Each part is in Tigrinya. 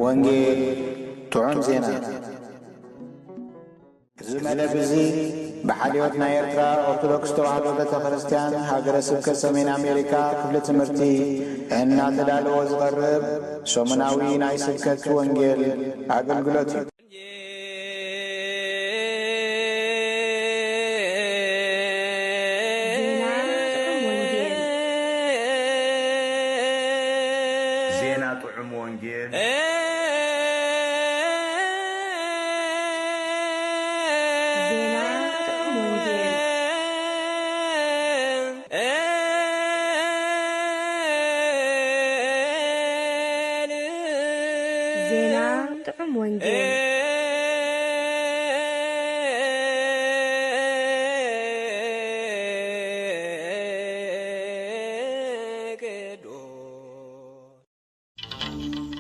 ወንጌል ጥዑም ዜና ዝመለብ እዚ ብሓልዮት ናይ ኤርትራ ኦርቶዶክስ ተዋህዶ ቤተ ክርስቲያን ሃገረ ስብከት ሰሜን ኣሜሪካ ክፍሊ ትምህርቲ እናተዳለወ ዝቐርብ ሰሙናዊ ናይ ስብከት ወንጌል ኣገልግሎት እዩ። ዜና ጥዑም ወንጌል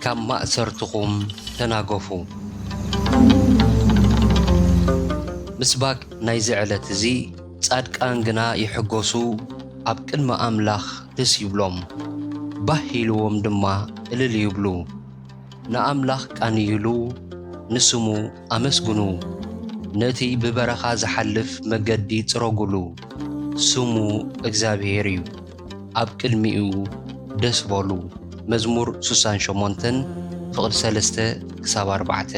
ካብ ማእሰርትኹም ተናገፉ። ምስባክ ናይ ዝዕለት እዚ ጻድቃን ግና ይሕጎሱ ኣብ ቅድሚ ኣምላኽ ደስ ይብሎም ባህ ኢልዎም ድማ እልል ይብሉ። ንኣምላኽ ቃንይሉ ንስሙ ኣመስግኑ። ነቲ ብበረኻ ዝሓልፍ መገዲ ጽረጉሉ። ስሙ እግዚኣብሔር እዩ፣ ኣብ ቅድሚኡ ደስ በሉ። መዝሙር 68 ፍቕዲ 3 ክሳብ 4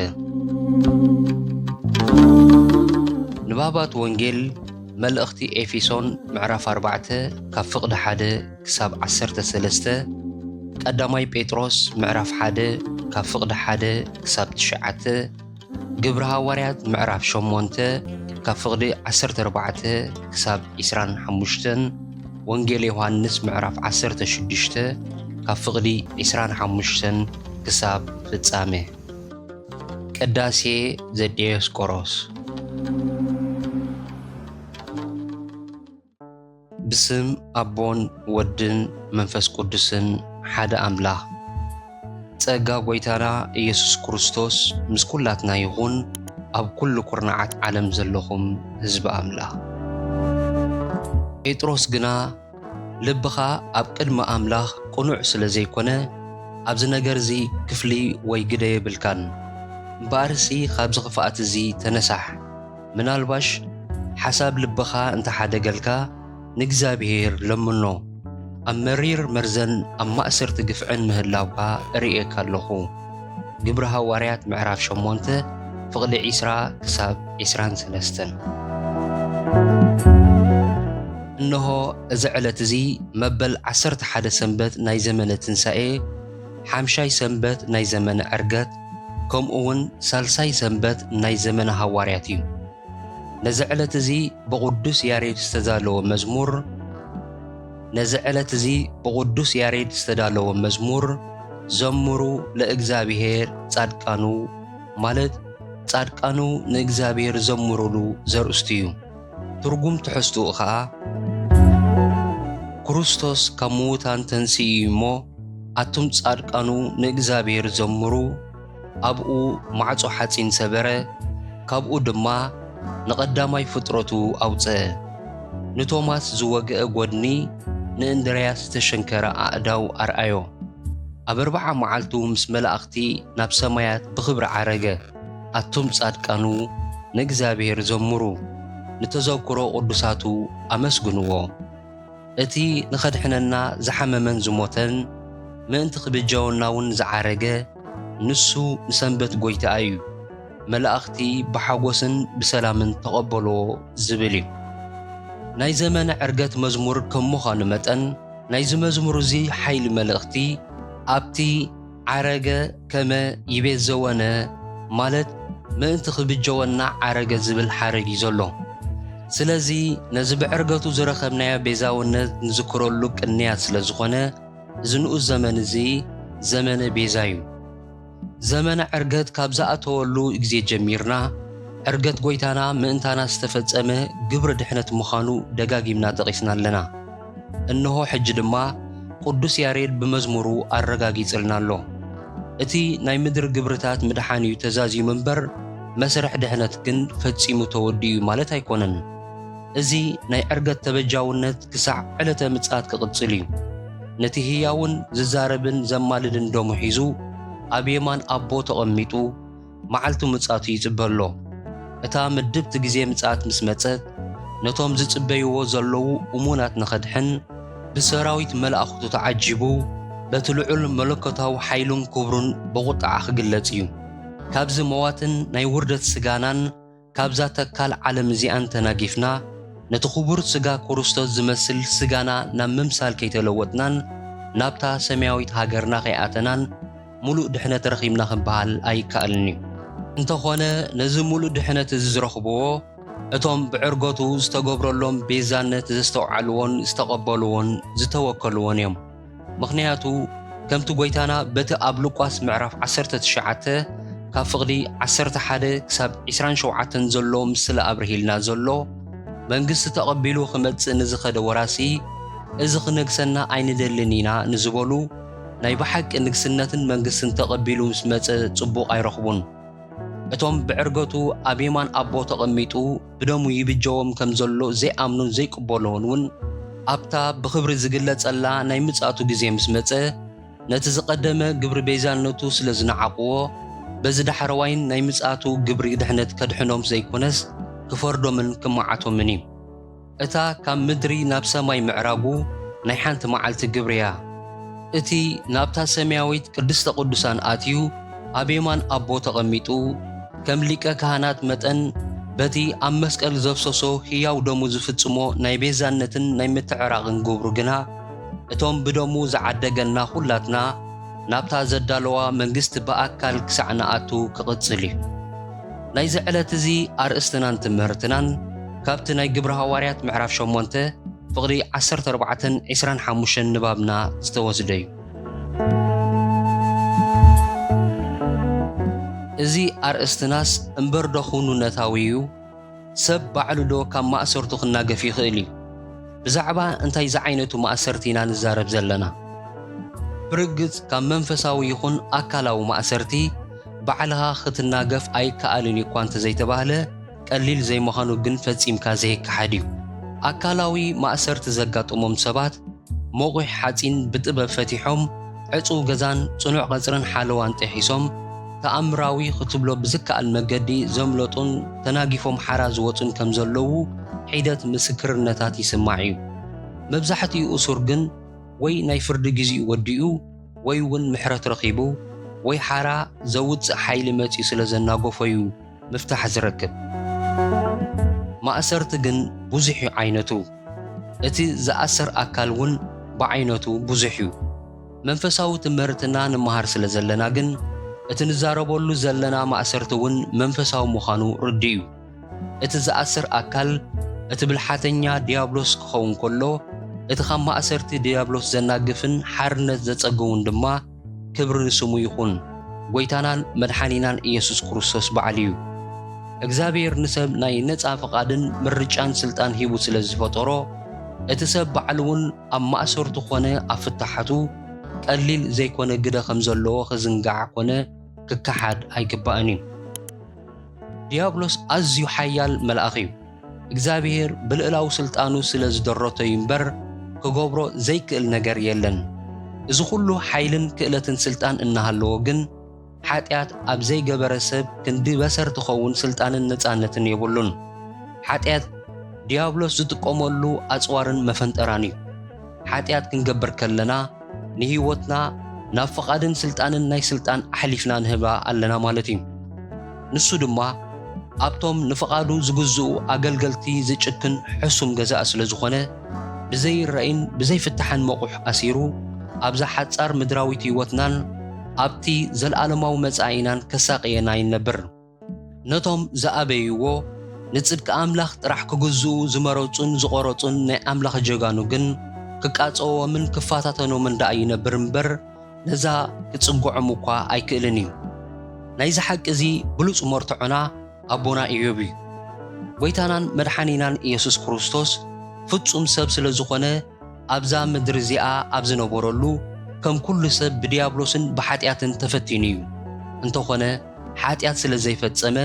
ንባባት ወንጌል መልእኽቲ ኤፌሶን ምዕራፍ 4 ካብ ፍቕዲ 1 ክሳብ 13 ቀዳማይ ጴጥሮስ ምዕራፍ 1 ካብ ፍቕዲ 1 ክሳብ 9 ግብረ ሐዋርያት ምዕራፍ 8 ካብ ፍቕዲ 14 ክሳብ 25 ወንጌል ዮሐንስ ምዕራፍ 16 ካብ ፍቕዲ 25 ክሳብ ፍጻሜ ቅዳሴ ዘዲዮስቆሮስ ብስም ኣቦን ወድን መንፈስ ቅዱስን ሓደ ኣምላኽ ጸጋ ጐይታና ኢየሱስ ክርስቶስ ምስ ኩላትና ይኹን። ኣብ ኩሉ ኩርናዓት ዓለም ዘለኹም ህዝቢ ኣምላኽ ጴጥሮስ ግና ልብኻ ኣብ ቅድሚ ኣምላኽ ቁኑዕ ስለ ዘይኮነ ኣብዚ ነገር እዚ ክፍሊ ወይ ግደ የብልካን እምበኣርሲ ካብዚ ኽፍኣት እዚ ተነሳሕ። ምናልባሽ ሓሳብ ልብኻ እንተሓደገልካ ንእግዚኣብሔር ለምኖ። ኣብ መሪር መርዘን ኣብ ማእሰርቲ ግፍዕን ምህላውካ ርኤካ ኣለኹ። ግብረ ሐዋርያት ምዕራፍ 8 ፍቕዲ 20 ክሳብ 23 እነሆ እዚ ዕለት እዚ መበል 11 ሰንበት ናይ ዘመነ ትንሣኤ 5 ሰንበት ናይ ዘመነ ዕርገት ከምኡውን 3 ሰንበት ናይ ዘመነ ሐዋርያት እዩ። ነዚ ዕለት እዚ ብቅዱስ ያሬድ ዝተዳለወ መዝሙር ዘምሩ ለእግዚአብሔር ጻድቃኑ ማለት ጻድቃኑ ንእግዚአብሔር ዘምሩሉ ዘርእስቱ እዩ። ትርጉም ትሕዝትኡ ኸዓ ክርስቶስ ካብ ምውታን ተንሥኡ እሞ ኣቱም ጻድቃኑ ንእግዚአብሔር ዘምሩ ኣብኡ ማዕጾ ሓጺን ሰበረ ካብኡ ድማ ንቐዳማይ ፍጥረቱ ኣውፅአ ንቶማስ ዝወግአ ጐድኒ ንእንድርያስ ዝተሸንከረ ኣእዳው ኣርአዮ ኣብ 40 መዓልቱ ምስ መላእኽቲ ናብ ሰማያት ብኽብሪ ዓረገ ኣቱም ጻድቃኑ ንእግዚአብሔር ዘምሩ ንተዘክሮ ቅዱሳቱ ኣመስግንዎ እቲ ንኸድሕነና ዝሓመመን ዝሞተን ምእንቲ ክብጃወናውን ዝዓረገ ንሱ ንሰንበት ጐይታ እዩ መላእኽቲ ብሓጎስን ብሰላምን ተቐበልዎ ዝብል እዩ። ናይ ዘመነ ዕርገት መዝሙር ከም ምዃኑ መጠን ናይዚ መዝሙር እዚ ሓይሊ መልእኽቲ ኣብቲ ዓረገ ከመ ይቤት ዘወነ ማለት ምእንቲ ክብጀወና ዓረገ ዝብል ሓረግ እዩ ዘሎ። ስለዚ ነዚ ብዕርገቱ ዝረኸብናዮ ቤዛውነት ንዝክረሉ ቅንያት ስለ ዝኾነ እዚ ንኡስ ዘመን እዚ ዘመነ ቤዛ እዩ። ዘመነ ዕርገት ካብ ዝኣተወሉ ግዜ ጀሚርና ዕርገት ጐይታና ምእንታና ዝተፈጸመ ግብሪ ድሕነት ምዃኑ ደጋጊምና ጠቒስና ኣለና። እነሆ ሕጂ ድማ ቅዱስ ያሬድ በመዝሙሩ አረጋጊጽልናሎ እቲ ናይ ምድር ግብርታት ምድሓንዩ ተዛዚሙ እምበር መስርሕ ድሕነት ግን ፈጺሙ ተወዲዩ ማለት ኣይኮነን እዚ ናይ ዕርገት ተበጃውነት ክሳዕ ዕለተ ምጽኣት ክቕጽል እዩ ነቲ ህያውን ዝዛረብን ዘማልድን ደሙ ሒዙ ኣብ የማን ኣቦ ተቐሚጡ መዓልቱ ምጽኣቱ ይጽበሎ እታ ምድብቲ ግዜ ምጽኣት ምስ መጸት ነቶም ዝጽበይዎ ዘለዉ እሙናት ንኸድሕን ብሰራዊት መላእኽቱ ተዓጂቡ በቲ ልዑል መለኮታዊ ሓይሉን ክብሩን ብቑጣዕ ክግለጽ እዩ ካብዚ መዋትን ናይ ውርደት ስጋናን ካብዛ ተካል ዓለም እዚኣን ተናጊፍና ነቲ ክቡር ስጋ ክርስቶስ ዝመስል ስጋና ናብ ምምሳል ከይተለወጥናን ናብታ ሰማያዊት ሃገርና ከይኣተናን ሙሉእ ድሕነት ረኺብና ክበሃል ኣይከኣልን እዩ እንተኾነ ነዚ ሙሉእ ድሕነት እዚ ዝረኽብዎ እቶም ብዕርገቱ ዝተገብረሎም ቤዛነት ዘስተውዓልዎን ዝተቐበልዎን ዝተወከልዎን እዮም ምኽንያቱ ከምቲ ጎይታና በቲ ኣብ ሉቃስ ምዕራፍ 19 ካብ ፍቕዲ 11 ክሳብ 27 ዘሎ ምስሊ ኣብርሂልና ዘሎ መንግስቲ ተቐቢሉ ክመጽእ ንዝኸደ ወራሲ እዚ ክነግሰና ኣይንደልን ኢና ንዝበሉ ናይ ብሓቂ ንግስነትን መንግስትን ተቐቢሉ ምስ መጸ ጽቡቕ ኣይረኽቡን እቶም ብዕርገቱ ኣብ የማን ኣቦ ተቐሚጡ ብደሙ ይብጀዎም ከም ዘሎ ዘይኣምኑን ዘይቅበሎን እውን ኣብታ ብኽብሪ ዝግለጸላ ናይ ምጽኣቱ ግዜ ምስ መጸ ነቲ ዝቐደመ ግብሪ ቤዛነቱ ስለ ዝነዓቕዎ በዚ ዳሕረዋይን ናይ ምጽኣቱ ግብሪ ድሕነት ከድሕኖም ዘይኮነስ ክፈርዶምን ክመዓቶምን እዩ እታ ካብ ምድሪ ናብ ሰማይ ምዕራጉ ናይ ሓንቲ መዓልቲ ግብሪ እያ እቲ ናብታ ሰማያዊት ቅድስተ ቅዱሳን ኣትዩ ኣብ የማን ኣቦ ተቐሚጡ ከም ሊቀ ካህናት መጠን በቲ ኣብ መስቀል ዘፍሰሶ ህያው ደሙ ዝፍጽሞ ናይ ቤዛነትን ናይ ምትዕራቕን ግብሩ ግና እቶም ብደሙ ዝዓደገና ኩላትና ናብታ ዘዳለዋ መንግስቲ ብኣካል ክሳዕ ንኣቱ ክቕጽል እዩ ናይዚ ዕለት እዚ ኣርእስትናን ትምህርትናን ካብቲ ናይ ግብረ ሃዋርያት ምዕራፍ 8 ፍቕዲ 14-25 ንባብና ዝተወስደ እዩ እዚ ኣርእስትናስ እምበር ደኹኑ ነታዊ እዩ ሰብ ባዕሉ ዶ ካብ ማእሰርቱ ክናገፍ ይኽእል እዩ ብዛዕባ እንታይ ዝዓይነቱ ማእሰርቲ ኢና ንዛረብ ዘለና ብርግጽ ካብ መንፈሳዊ ይኹን ኣካላዊ ማእሰርቲ ባዕልኻ ክትናገፍ ኣይከኣልን እኳ እንተዘይተባህለ ቀሊል ዘይምዃኑ ግን ፈጺምካ ዘይከሓድ እዩ ኣካላዊ ማእሰርቲ ዘጋጥሞም ሰባት ሞቑሕ ሓጺን ብጥበብ ፈቲሖም ዕጹው ገዛን ጽኑዕ ቐጽርን ሓለዋን ጥሒሶም ተኣምራዊ ክትብሎ ብዝከኣል መገዲ ዘምለጡን ተናጊፎም ሓራ ዝወፁን ከም ዘለዉ ሒደት ምስክርነታት ይስማዕ እዩ መብዛሕትኡ እሱር ግን ወይ ናይ ፍርዲ ግዚኡ ወዲኡ ወይ እውን ምሕረት ረኺቡ ወይ ሓራ ዘውፅእ ሓይሊ መጺኡ ስለ ዘናገፈዩ ምፍታሕ ዝረክብ ማእሰርቲ ግን ብዙሕ ዓይነቱ እቲ ዝኣሰር ኣካል እውን ብዓይነቱ ብዙሕ እዩ መንፈሳዊ ትምህርትና ንምሃር ስለ ዘለና ግን እቲ ንዛረበሉ ዘለና ማእሰርቲ እውን መንፈሳዊ ምዃኑ ርዲ እዩ እቲ ዝኣስር ኣካል እቲ ብልሓተኛ ዲያብሎስ ክኸውን ከሎ እቲ ካብ ማእሰርቲ ዲያብሎስ ዘናግፍን ሓርነት ዘጸግውን ድማ ክብሪ ንስሙ ይኹን ጎይታናን መድሓኒናን ኢየሱስ ክርስቶስ በዓል እዩ እግዚአብሔር ንሰብ ናይ ነፃ ፈቃድን ምርጫን ስልጣን ሂቡ ስለ ዝፈጠሮ እቲ ሰብ በዓል እውን ኣብ ማእሰርቱ ኾነ ኣብ ፍታሓቱ ቀሊል ዘይኮነ ግደ ከም ዘለዎ ክዝንጋዕ ኮነ ክከሓድ ኣይግባእን እዩ ዲያብሎስ ኣዝዩ ሓያል መልኣኽ እዩ እግዚአብሔር ብልዕላዊ ስልጣኑ ስለ ዝደረቶ እምበር ክገብሮ ዘይክእል ነገር የለን እዚ ኩሉ ሓይልን ክእለትን ስልጣን እናሃለዎ ግን ሓጢያት ኣብ ዘይገበረ ሰብ ክንዲ በሰር ትኸውን ስልጣንን ነፃነትን የብሉን ሓጢያት ዲያብሎስ ዝጥቀመሉ ኣጽዋርን መፈንጠራን እዩ ሓጢያት ክንገብር ከለና ንህይወትና ናብ ፈቃድን ስልጣንን ናይ ስልጣን ኣሕሊፍና ንህባ ኣለና ማለት እዩ ንሱ ድማ ኣብቶም ንፈቃዱ ዝግዝኡ ኣገልገልቲ ዝጭክን ሕሱም ገዛእ ስለ ዝኾነ ብዘይረአን ብዘይፍታሕን መቑሕ ኣሲሩ ኣብዛ ሓጻር ምድራዊት ህይወትናን ኣብቲ ዘለዓለማዊ መጻኢናን ከሳቅየና ይነብር ነቶም ዝኣበይዎ ንጽድቂ ኣምላኽ ጥራሕ ክግዝኡ ዝመረጹን ዝቆረጹን ናይ ኣምላኽ ጀጋኑ ግን ክቃጸዎምን ክፋታተኖምን ዳ ይነብር እምበር ነዛ ክጽጉዖም እኳ ኣይክእልን እዩ ናይዚ ሓቂ እዚ ብሉጽ መርትዖና ኣቦና ኢዮብ እዩ ጎይታናን መድሓኒናን ኢየሱስ ክርስቶስ ፍጹም ሰብ ስለ ዝኾነ ኣብዛ ምድሪ እዚኣ ኣብ ዝነበረሉ ከም ኩሉ ሰብ ብዲያብሎስን ብሓጢኣትን ተፈቲኑ እዩ እንተኾነ ሓጢኣት ስለ ዘይፈጸመ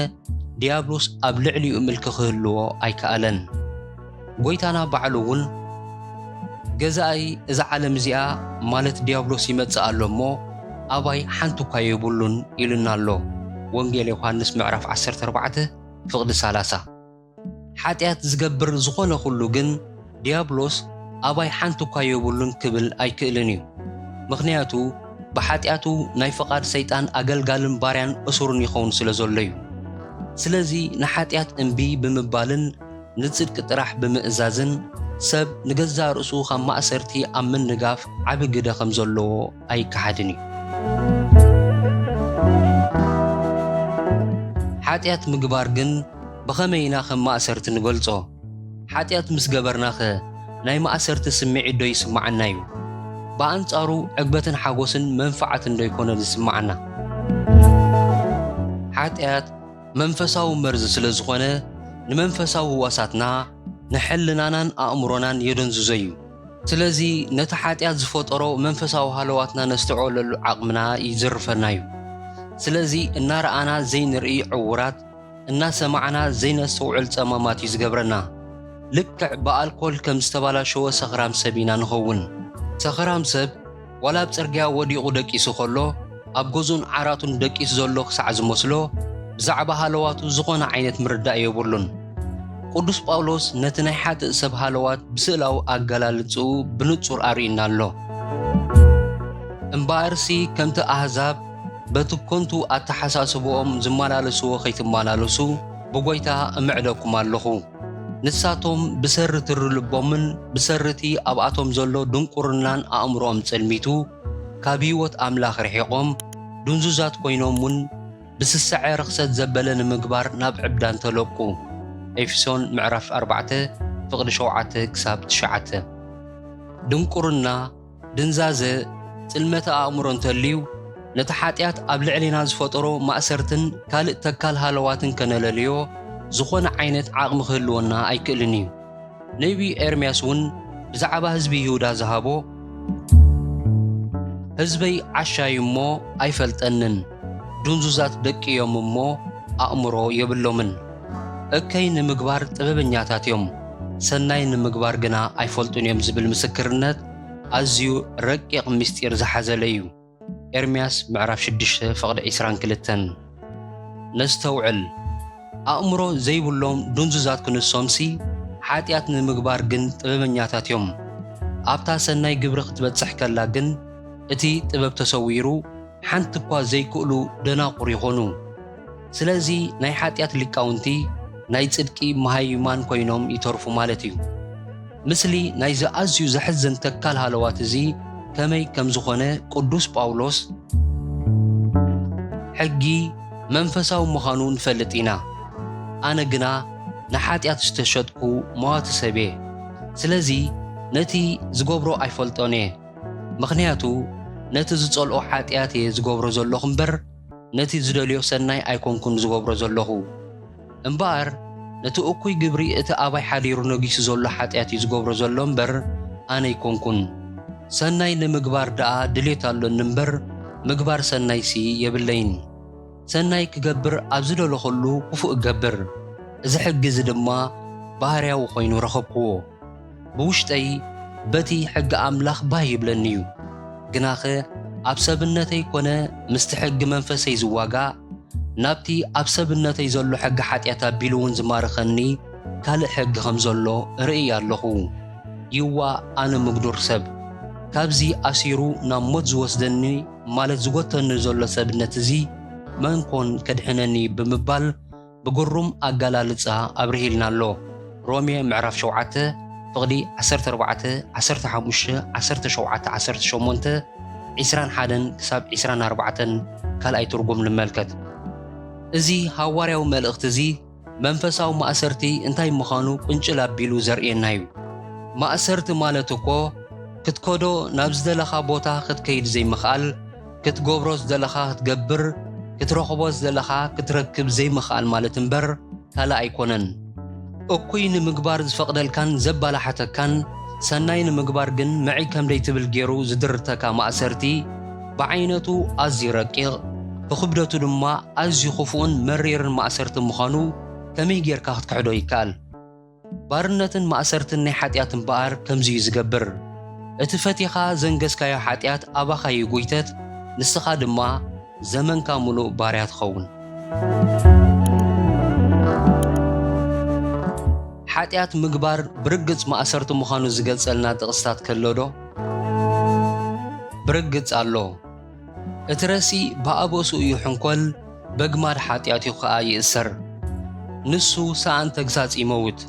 ዲያብሎስ ኣብ ልዕሊኡ ምልክ ክህልዎ ኣይከኣለን ጎይታና ባዕሉ እውን ገዛኢ እዛ ዓለም እዚኣ ማለት ዲያብሎስ ይመጽእ ኣሎ እሞ ኣባይ ሓንቲ እኳ የብሉን ኢሉና ኣሎ ወንጌል ዮሐንስ ምዕራፍ 14 ፍቕዲ 30 ሓጢኣት ዝገብር ዝኾነ ኩሉ ግን ዲያብሎስ ኣባይ ሓንቲ እኳ የብሉን ክብል ኣይክእልን እዩ ምኽንያቱ ብሓጢኣቱ ናይ ፍቓድ ሰይጣን ኣገልጋልን ባርያን እሱርን ይኸውን ስለ ዘሎ እዩ ስለዚ ንሓጢኣት እምቢ ብምባልን ንጽድቂ ጥራሕ ብምእዛዝን ሰብ ንገዛ ርእሱ ካብ ማእሰርቲ ኣብ ምንጋፍ ዓቢ ግደ ከም ዘለዎ ኣይከሓድን እዩ ሓጢኣት ምግባር ግን ብኸመይ ኢና ከም ማእሰርቲ ንገልጾ ሓጢኣት ምስ ገበርናኸ ናይ ማእሰርቲ ስምዒት ዶ ይስማዓና እዩ ብኣንጻሩ ዕግበትን ሓጎስን መንፋዓትን ዶ ይኮነን ዝስማዓና ሓጢኣት መንፈሳዊ መርዚ ስለ ዝኾነ ንመንፈሳዊ ህዋሳትና ንሕልናናን ኣእምሮናን የደንዝዞ እዩ ስለዚ ነቲ ሓጢኣት ዝፈጠሮ መንፈሳዊ ሃለዋትና ነስተውዕለሉ ዓቕምና ይዝርፈና እዩ ስለዚ እናረኣና ዘይንርኢ ዕውራት እናሰማዕና ዘይነስተውዕል ጸማማት እዩ ዝገብረና ልክዕ ብኣልኮል ከም ዝተባላሸወ ሰኽራም ሰብ ኢና ንኸውን ሰኽራም ሰብ ዋላ ኣብ ጽርግያ ወዲቑ ደቂሱ ከሎ ኣብ ገዙን ዓራቱን ደቂሱ ዘሎ ክሳዕ ዝመስሎ ብዛዕባ ሃለዋቱ ዝኾነ ዓይነት ምርዳእ የብሉን ቅዱስ ጳውሎስ ነቲ ናይ ሓጥእ ሰብ ሃለዋት ብስእላዊ ኣገላልጽኡ ብንጹር ኣርኢና ኣሎ እምበኣርሲ ከምቲ ኣሕዛብ በቲ ኮንቱ ኣተሓሳስቦኦም ዝመላለስዎ ከይትመላለሱ ብጎይታ እምዕደኩም ኣለኹ ንሳቶም ብሰርቲ ርልቦምን ብሰርቲ ኣብኣቶም ዘሎ ድንቁርናን ኣእምሮኦም ጸልሚቱ ካብ ህይወት ኣምላኽ ርሒቖም ድንዙዛት ኮይኖም እውን ብስሳዐ ርኽሰት ዘበለ ንምግባር ናብ ዕብዳን ተለቁ ኤፌሶን ምዕራፍ 4 ፍቕዲ 7 ክሳብ 9 ድንቁርና ድንዛዘ ጽልመተ ኣእምሮ እንተልዩ ነቲ ሓጢኣት ኣብ ልዕሊና ዝፈጠሮ ማእሰርትን ካልእ ተካል ሃለዋትን ከነለልዮ ዝኾነ ዓይነት ዓቕሚ ክህልወና ኣይክእልን እዩ ነቢ ኤርምያስ እውን ብዛዕባ ህዝቢ ይሁዳ ዝሃቦ ህዝበይ ዓሻዩ እሞ ኣይፈልጠንን ድንዙዛት ደቂ እዮም እሞ ኣእምሮ የብሎምን እከይ ንምግባር ጥበበኛታት እዮም ሰናይ ንምግባር ግና ኣይፈልጡን እዮም ዝብል ምስክርነት ኣዝዩ ረቂቕ ምስጢር ዝሓዘለ እዩ ኤርምያስ ምዕራፍ 6 ፍቕዲ 22 ነስተውዕል ኣእምሮ ዘይብሎም ድንዙዛት ክንሶምሲ ሓጢኣት ንምግባር ግን ጥበበኛታት እዮም ኣብታ ሰናይ ግብሪ ክትበጽሕ ከላ ግን እቲ ጥበብ ተሰዊሩ ሓንቲ እኳ ዘይክእሉ ደናቁር ይኾኑ ስለዚ ናይ ሓጢኣት ሊቃውንቲ ናይ ጽድቂ መሃይማን ኮይኖም ይተርፉ ማለት እዩ ምስሊ ናይ ዝኣዝዩ ዘሕዝን ተካል ሃለዋት እዚ ከመይ ከም ዝኾነ ቅዱስ ጳውሎስ ሕጊ መንፈሳዊ ምዃኑ ንፈልጥ ኢና ኣነ ግና ንሓጢኣት ዝተሸጥኩ መዋቲ ሰብ እየ ስለዚ ነቲ ዝገብሮ ኣይፈልጦን እየ ምኽንያቱ ነቲ ዝጸልኦ ሓጢኣት እየ ዝገብሮ ዘለኹ እምበር ነቲ ዝደልዮ ሰናይ ኣይኮንኩን ዝገብሮ ዘለኹ እምበኣር ነቲ እኩይ ግብሪ እቲ ኣባይ ሓዲሩ ነጊሱ ዘሎ ሓጢኣት እዩ ዝገብሮ ዘሎ እምበር ኣነ ይኮንኩን ሰናይ ንምግባር ደኣ ድሌት ኣሎኒ እምበር ምግባር ሰናይሲ የብለይን ሰናይ ክገብር ኣብ ዝደለኸሉ ክፉእ እገብር እዚ ሕጊ እዚ ድማ ባህርያዊ ኮይኑ ረኸብክዎ ብውሽጠይ በቲ ሕጊ ኣምላኽ ባህ ይብለኒ እዩ ግናኸ ኣብ ሰብነተይ ኮነ ምስቲ ሕጊ መንፈሰይ ዝዋጋእ ናብቲ ኣብ ሰብነተይ ዘሎ ሕጊ ሓጢኣት ኣቢሉ እውን ዝማርኸኒ ካልእ ሕጊ ከም ዘሎ ርኢ ኣለኹ ይዋ ኣነ ምግዱር ሰብ ካብዚ ኣሲሩ ናብ ሞት ዝወስደኒ ማለት ዝጎተኒ ዘሎ ሰብነት እዚ መንኮን ከድሕነኒ ብምባል ብግሩም ኣገላልጻ ኣብርሂልና ኣሎ ሮሜ ምዕራፍ 7 ፍቕዲ 14 15 17 18 21 ክሳብ 24 ካልኣይ ትርጉም ንመልከት እዚ ሃዋርያዊ መልእኽቲ እዚ መንፈሳዊ ማእሰርቲ እንታይ ምዃኑ ቁንጭል ኣቢሉ ዘርእየና እዩ ማእሰርቲ ማለት እኮ ክትከዶ ናብ ዝደለኻ ቦታ ክትከይድ ዘይምኽኣል ክትገብሮ ዝደለኻ ክትገብር ክትረኽቦ ዝደለኻ ክትረክብ ዘይምኽኣል ማለት እምበር ካልእ ኣይኮነን እኩይ ንምግባር ዝፈቕደልካን ዘባላሓተካን ሰናይ ንምግባር ግን መዒ ከም ደይትብል ገይሩ ዝድርተካ ማእሰርቲ ብዓይነቱ ኣዝዩ ረቂቕ ብኽብደቱ ድማ ኣዝዩ ኽፉኡን መሪርን ማእሰርቲ ምዃኑ ከመይ ጌርካ ክትክሕዶ ይከኣል? ባርነትን ማእሰርትን ናይ ሓጢኣት እምበኣር ከምዚ እዩ ዝገብር። እቲ ፈቲኻ ዘንገስካዮ ሓጢኣት ኣባኻ ይጉይተት፣ ንስኻ ድማ ዘመንካ ሙሉእ ባርያ ትኸውን። ሓጢኣት ምግባር ብርግጽ ማእሰርቲ ምዃኑ ዝገልጸልና ጥቕስታት ከሎ ዶ? ብርግጽ ኣሎ። እቲ ረሲ ብኣበሱ እዩ ሕንኰል፣ በግማድ ሓጢኣት እዩ ኸኣ ይእሰር። ንሱ ሰኣን ተግሳጽ ይመውት፣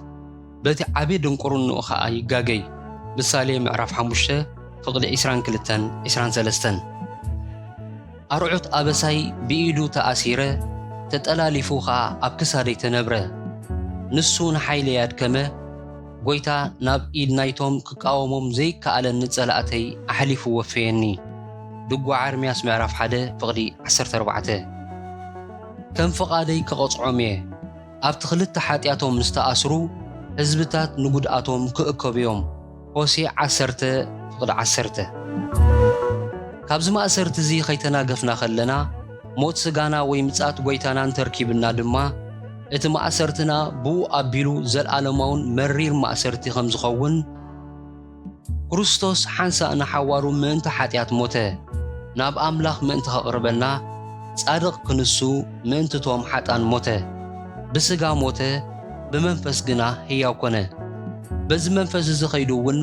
በቲ ዓብዪ ድንቁርንኡ ኸኣ ይጋገይ። ምሳሌ ምዕራፍ 5 ፍቕዲ 22-23 ኣርዑት ኣበሳይ ብኢዱ ተኣሲረ ተጠላሊፉ ኸኣ ኣብ ክሳደይ ተነብረ። ንሱ ንሓይለ ያድከመ ጐይታ ናብ ኢድ ናይቶም ክቃወሞም ዘይከኣለኒ ጸላእተይ ኣሕሊፉ ወፈየኒ። ድጓዕ ኤርምያስ ምዕራፍ 1 ፍቕዲ 14 ከም ፍቓደይ ክቐጽዖም እየ። ኣብቲ ክልተ ሓጢኣቶም ምስተኣስሩ ሕዝብታት ንጉድኣቶም ክእከቡ እዮም። ሆሴዕ 10 ፍቕዲ 10 ካብዚ ማእሰርቲ እዚ ኸይተናገፍና ኸለና ሞት ስጋና ወይ ምጻት ጐይታናን ተርኪብና ድማ እቲ ማእሰርትና ብኡ ኣቢሉ ዘለኣለማውን መሪር ማእሰርቲ ከም ዝኸውን ክርስቶስ ሓንሳእ ንሓዋሩ ምእንቲ ሓጢኣት ሞተ፣ ናብ ኣምላኽ ምእንቲ ኸቕርበልና ጻድቕ ክንሱ ምእንቲ ቶም ሓጣን ሞተ። ብስጋ ሞተ፣ ብመንፈስ ግና ሕያው ኮነ። በዚ መንፈስ እዚ ኸይዱ እውን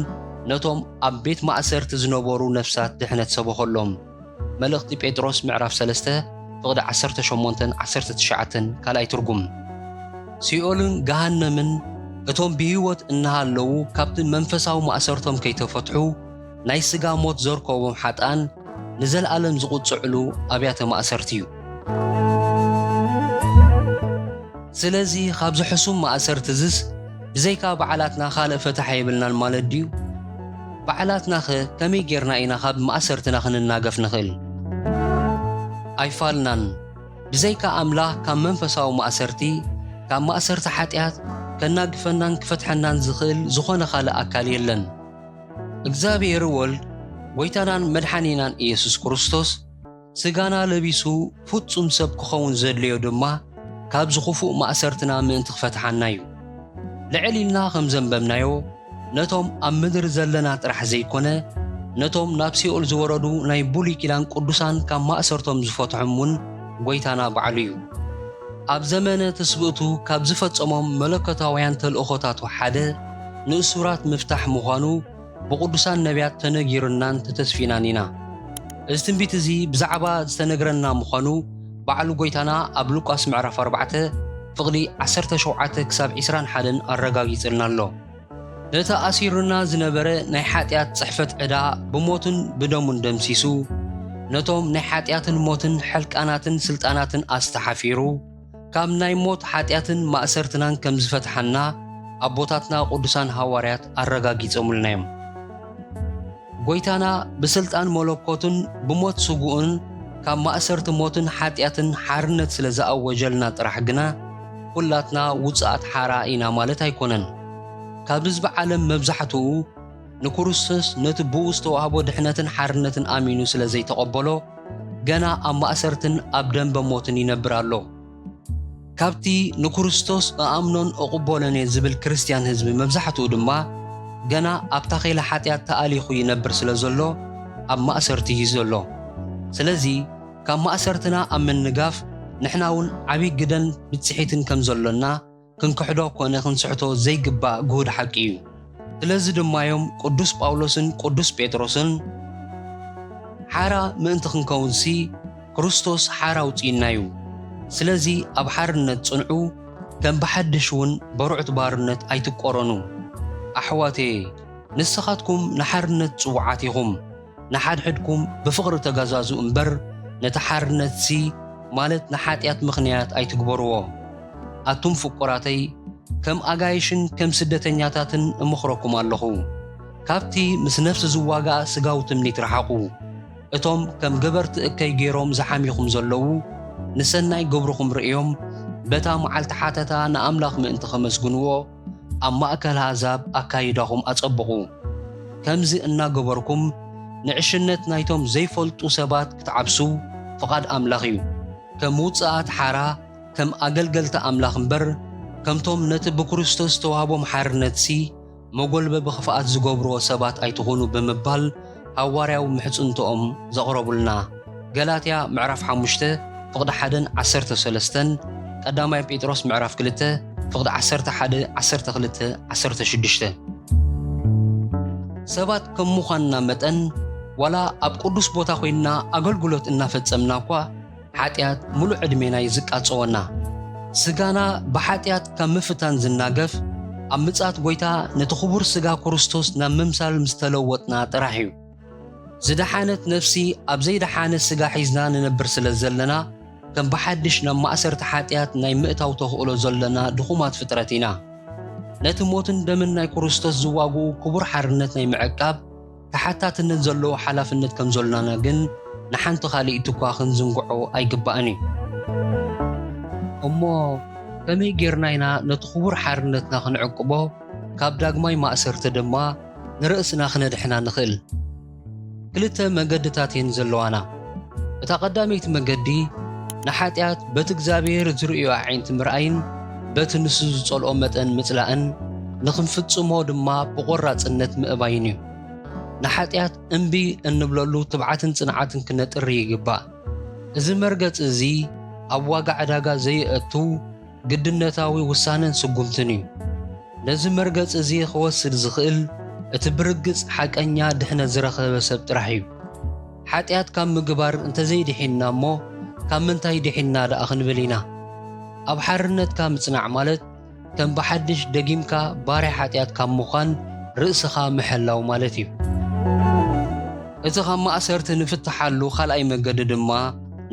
ነቶም ኣብ ቤት ማእሰርቲ ዝነበሩ ነፍሳት ድሕነት ሰበኸሎም። መልእኽቲ ጴጥሮስ ምዕራፍ 3 ፍቕዲ 18-19 ካልኣይ ትርጉም። ሲኦልን ገሃነምን እቶም ብህይወት እናሃለዉ ካብቲ መንፈሳዊ ማእሰርቶም ከይተፈትሑ ናይ ስጋ ሞት ዘርከቦም ሓጣን ንዘለኣለም ዝቝጽዕሉ ኣብያተ ማእሰርቲ እዩ። ስለዚ ካብዚ ሕሱም ማእሰርቲ ዝስ ብዘይካ በዓላትና ካልእ ፈታሕ የብልናን ማለት ድዩ? በዓላትና ኸ ከመይ ጌርና ኢና ካብ ማእሰርትና ክንናገፍ ንኽእል? ኣይፋልናን። ብዘይካ ኣምላኽ ካብ መንፈሳዊ ማእሰርቲ ካብ ማእሰርቲ ሓጢኣት ከናግፈናን ክፈትሐናን ዝኽእል ዝኾነ ካልእ ኣካል የለን። እግዚኣብሔር ወልድ ጐይታናን መድሓኒናን ኢየሱስ ክርስቶስ ስጋና ለቢሱ ፍጹም ሰብ ክኸውን ዘድልዮ ድማ ካብ ዝኽፉእ ማእሰርትና ምእንቲ ክፈትሓና እዩ። ልዕል ኢልና ከም ዘንበብናዮ ነቶም ኣብ ምድሪ ዘለና ጥራሕ ዘይኮነ ነቶም ናብ ሲኦል ዝወረዱ ናይ ብሉይ ኪዳን ቅዱሳን ካብ ማእሰርቶም ዝፈትሖም እውን ጐይታና ባዕሉ እዩ። ኣብ ዘመነ ትስብእቱ ካብ ዝፈጸሞም መለኮታውያን ተልእኾታቱ ሓደ ንእሱራት ምፍታሕ ምዃኑ ብቅዱሳን ነቢያት ተነጊርናን ተተስፊናን ኢና። እዚ ትንቢት እዚ ብዛዕባ ዝተነግረና ምዃኑ ባዕሉ ጐይታና ኣብ ሉቃስ ምዕራፍ 4 ፍቕዲ 17-21 ኣረጋጊጽልና ኣሎ። ነታ ኣሲሩና ዝነበረ ናይ ሓጢኣት ጽሕፈት ዕዳ ብሞትን ብደሙን ደምሲሱ ነቶም ናይ ሓጢኣትን ሞትን ሕልቃናትን ስልጣናትን ኣስተሓፊሩ ካብ ናይ ሞት ሓጢኣትን ማእሰርትናን ከም ዝፈትሐና ኣቦታትና ቅዱሳን ሐዋርያት ኣረጋጊጾሙልና እዮም። ጐይታና ብስልጣን መለኮትን ብሞት ስጉኡን ካብ ማእሰርቲ ሞትን ሓጢኣትን ሓርነት ስለ ዝኣወጀልና ጥራሕ ግና ኩላትና ውፅኣት ሓራ ኢና ማለት ኣይኮነን። ካብ ህዝቢ ዓለም መብዛሕትኡ ንክርስቶስ ነቲ ብኡ ዝተዋህቦ ድሕነትን ሓርነትን ኣሚኑ ስለ ዘይተቐበሎ ገና ኣብ ማእሰርትን ኣብ ደንበ ሞትን ይነብር ኣሎ። ካብቲ ንክርስቶስ ኣኣምኖን ኣቕበሎን እየ ዝብል ክርስቲያን ህዝቢ መብዛሕትኡ ድማ ገና ኣብ ታኺላ ሓጢኣት ተኣሊኹ ይነብር ስለ ዘሎ ኣብ ማእሰርቲ እዩ ዘሎ። ስለዚ ካብ ማእሰርትና ኣብ ምንጋፍ ንሕና እውን ዓብይ ግደን ብፅሒትን ከም ዘሎና ክንክሕዶ ኮነ ክንስሕቶ ዘይግባእ ግሁድ ሓቂ እዩ። ስለዚ ድማዮም ቅዱስ ጳውሎስን ቅዱስ ጴጥሮስን ሓራ ምእንቲ ክንከውንሲ ክርስቶስ ሓራ ውፅኢና እዩ። ስለዚ ኣብ ሓርነት ጽንዑ ከም ብሓድሽ እውን በሩዕት ባርነት ኣይትቆረኑ። ኣሕዋቴ ንስኻትኩም ንሓርነት ጽውዓት ኢኹም። ንሓድሕድኩም ብፍቕሪ ተገዛዙ እምበር ነቲ ሓርነት ሲ ማለት ንሓጢኣት ምኽንያት ኣይትግበርዎ። ኣቱም ፍቁራተይ ከም ኣጋይሽን ከም ስደተኛታትን እምኽረኩም ኣለኹ። ካብቲ ምስ ነፍሲ ዝዋጋእ ስጋዊ ትምኒት ረሓቑ። እቶም ከም ገበርቲ እከይ ገይሮም ዝሓሚኹም ዘለዉ ንሰናይ ገብርኹም ርእዮም በታ መዓልቲ ሓተታ ንኣምላኽ ምእንቲ ኸመስግንዎ ኣብ ማእከል ኣሕዛብ ኣካይዳኹም ኣጸብቑ። ከምዚ እናገበርኩም ንዕሽነት ናይቶም ዘይፈልጡ ሰባት ክትዓብሱ ፍቓድ ኣምላኽ እዩ። ከም ውፅኣት ሓራ ከም ኣገልገልቲ ኣምላኽ እምበር ከምቶም ነቲ ብክርስቶስ ተዋህቦም ሓርነትሲ መጎልበቢ ክፍኣት ዝገብርዎ ሰባት ኣይትኾኑ ብምባል ሃዋርያዊ ምሕፅንቶኦም ዘቕረቡልና ገላትያ ምዕራፍ 5 ፍቕዲ 1:13 ቀዳማይ ጴጥሮስ ምዕራፍ 2 ፍቕዲ 11:12-16 ሰባት ከም ምዃንና መጠን ዋላ ኣብ ቅዱስ ቦታ ኮይንና ኣገልግሎት እናፈጸምና እኳ ሓጢኣት ሙሉእ ዕድሜና ይዝቃፀወና። ስጋና ብሓጢኣት ካብ ምፍታን ዝናገፍ ኣብ ምጽኣት ጎይታ ነቲ ክቡር ስጋ ክርስቶስ ናብ ምምሳል ምስተለወጥና ጥራሕ እዩ። ዝደሓነት ነፍሲ ኣብ ዘይደሓነ ስጋ ሒዝና ንነብር ስለ ዘለና ከም ብሓድሽ ናብ ማእሰርቲ ሓጢኣት ናይ ምእታው ተኽእሎ ዘለና ድኹማት ፍጥረት ኢና። ነቲ ሞትን ደምን ናይ ክርስቶስ ዝዋግኡ ክቡር ሓርነት ናይ ምዕቃብ ተሓታትነት ዘለዎ ሓላፍነት ከም ዘለናና ግን ንሓንቲ ካልእ እኳ ክንዝንግዖ ኣይግባእን እዩ። እሞ ከመይ ጌርና ኢና ነቲ ክቡር ሓርነትና ክንዕቅቦ ካብ ዳግማይ ማእሰርቲ ድማ ንርእስና ክነድሕና ንኽእል? ክልተ መገድታት እየን ዘለዋና። እታ ቀዳመይቲ መገዲ ንሓጢኣት በቲ እግዚኣብሔር ዝርእዮ ዓይንቲ ምርኣይን በቲ ንሱ ዝጸልኦ መጠን ምጽላእን ንኽንፍጽሞ ድማ ብቖራጽነት ምእባይን እዩ። ንሓጢኣት እምቢ እንብለሉ ትብዓትን ጽንዓትን ክነጥሪ ይግባእ። እዚ መርገጽ እዚ ኣብ ዋጋ ዕዳጋ ዘይእቱ ግድነታዊ ውሳነን ስጉምትን እዩ። ነዚ መርገጽ እዚ ክወስድ ዝኽእል እቲ ብርግጽ ሓቀኛ ድሕነት ዝረኸበ ሰብ ጥራሕ እዩ። ሓጢኣት ካብ ምግባር እንተዘይድሒንና እሞ ካብ ምንታይ ድሒንና ደኣ ክንብል ኢና? ኣብ ሓርነትካ ምጽናዕ ማለት ከም ብሓድሽ ደጊምካ ባርያ ሓጢኣት ካብ ምዃን ርእስኻ ምሕላው ማለት እዩ። እቲ ካብ ማእሰርቲ ንፍትሓሉ ካልኣይ መገዲ ድማ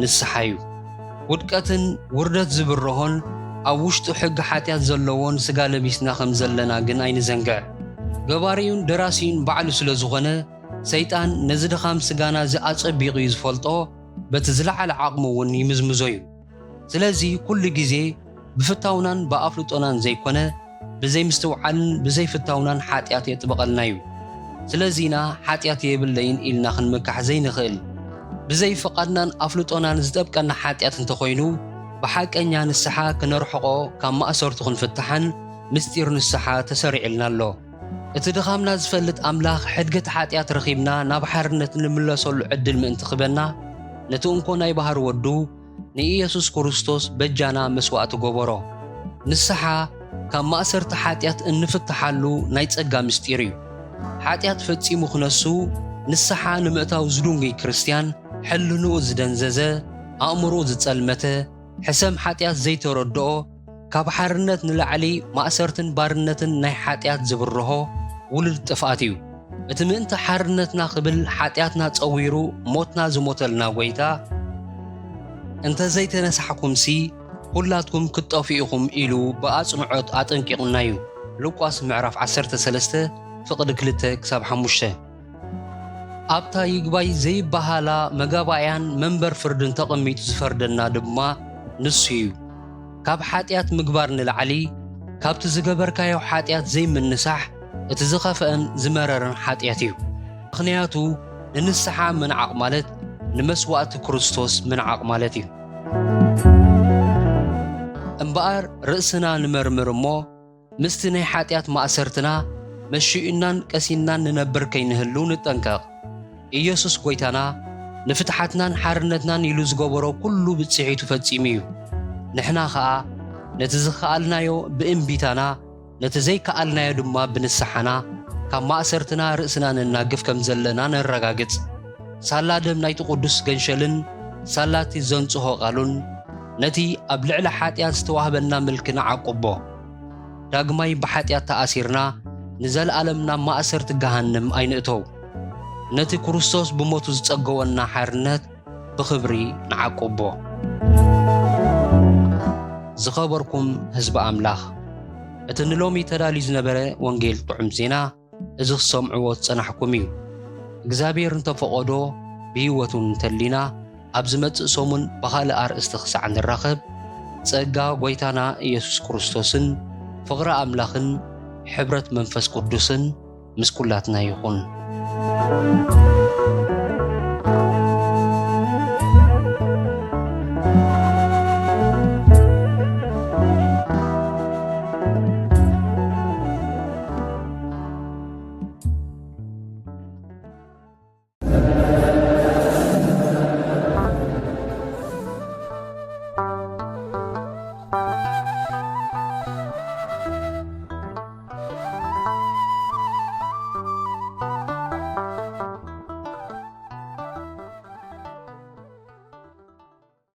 ንስሓ እዩ። ውድቀትን ውርደት ዝብርሆን ኣብ ውሽጡ ሕጊ ሓጢኣት ዘለዎን ስጋ ለቢስና ከም ዘለና ግን ኣይንዘንግዕ። ገባሪዩን ደራሲዩን ባዕሉ ስለ ዝኾነ ሰይጣን ነዚ ድኻም ስጋና ዝኣጸቢቑ እዩ ዝፈልጦ፣ በቲ ዝለዓለ ዓቕሙ እውን ይምዝምዞ እዩ። ስለዚ ኩሉ ግዜ ብፍታውናን ብኣፍልጦናን ዘይኮነ ብዘይምስትውዓልን ብዘይፍታውናን ሓጢኣት የጥበቐልና እዩ። ስለዚና ሓጢኣት የብለይን ኢልና ክንምካሕ ዘይንኽእል ብዘይፍቓድናን ኣፍልጦናን ዝጠብቀና ሓጢኣት እንተኾይኑ ብሓቀኛ ንስሓ ክነርሕቆ ካብ ማእሰርቱ ክንፍትሓን ምስጢር ንስሓ ተሰሪዕልና ኣሎ። እቲ ድኻምና ዝፈልጥ ኣምላኽ ሕድገት ሓጢኣት ረኺብና ናብ ሓርነት ንምለሰሉ ዕድል ምእንቲ ክበና ነቲ እንኮ ናይ ባህር ወዱ ንኢየሱስ ክርስቶስ በጃና መስዋዕቲ ገበሮ። ንስሓ ካብ ማእሰርቲ ሓጢኣት እንፍትሓሉ ናይ ጸጋ ምስጢር እዩ። ሓጢኣት ፈጺሙ ክነሱ ንስሓ ንምእታው ዝድንጉይ ክርስቲያን ሕልንኡ ዝደንዘዘ ኣእምሮኡ ዝጸልመተ ሕሰም ሓጢኣት ዘይተረድኦ ካብ ሓርነት ንላዕሊ ማእሰርትን ባርነትን ናይ ሓጢኣት ዝብርሆ ውሉድ ጥፍኣት እዩ። እቲ ምእንቲ ሓርነትና ክብል ሓጢኣትና ጸዊሩ ሞትና ዝሞተልና ጎይታ እንተዘይተነሳሕኩምሲ ሁላትኩም ክትጠፊኡኹም ኢሉ ብኣጽንዖት ኣጠንቂቑና እዩ። ሉቃስ ምዕራፍ 13 ፍቕዲ 2-5 ኣብታ ይግባይ ዘይበሃላ መጋባእያን መንበር ፍርድን ተቐሚጡ ዝፈርደና ድማ ንሱ እዩ። ካብ ሓጢኣት ምግባር ንላዕሊ ካብቲ ዝገበርካዮ ሓጢኣት ዘይምንሳሕ እቲ ዝኸፍአን ዝመረረን ሓጢኣት እዩ። ምኽንያቱ ንንስሓ ምንዓቕ ማለት ንመስዋዕቲ ክርስቶስ ምንዓቕ ማለት እዩ። እምበኣር ርእስና ንመርምር እሞ ምስቲ ናይ ሓጢኣት ማእሰርትና መሺኡናን ቀሲናን ንነብር ከይንህሉ ንጠንቀቕ። ኢየሱስ ጎይታና ንፍትሓትናን ሓርነትናን ኢሉ ዝገበሮ ኩሉ ብጽሒቱ ፈጺሙ እዩ። ንሕና ኸዓ ነቲ ዝከኣልናዮ ብእምቢታና ነቲ ዘይከኣልናዮ ድማ ብንስሓና ካብ ማእሰርትና ርእስና ንናግፍ ከም ዘለና ነረጋግጽ። ሳላ ደም ናይቲ ቅዱስ ገንሸልን ሳላቲ ዘንጽሖ ቓሉን ነቲ ኣብ ልዕሊ ሓጢኣት ዝተዋህበና ምልክ ንዓቁቦ። ዳግማይ ብሓጢኣት ተኣሲርና ንዘለኣለምና ማእሰርቲ ገሃንም ኣይንእተው። ነቲ ክርስቶስ ብሞቱ ዝጸገወና ሓርነት ብኽብሪ ንዓቁቦ። ዝኸበርኩም ህዝቢ ኣምላኽ፣ እቲ ንሎሚ ተዳልዩ ዝነበረ ወንጌል ጥዑም ዜና እዚ ክሰምዕዎ ዝጸናሕኩም እዩ። እግዚኣብሔር እንተፈቐዶ ብህይወቱን እንተሊና ኣብ ዝመጽእ ሰሙን ብኻልእ ኣርእስቲ ክሳዕ ንራኸብ። ጸጋ ጐይታና ኢየሱስ ክርስቶስን ፍቕሪ ኣምላኽን ሕብረት መንፈስ ቅዱስን ምስ ኩላትና ይኹን።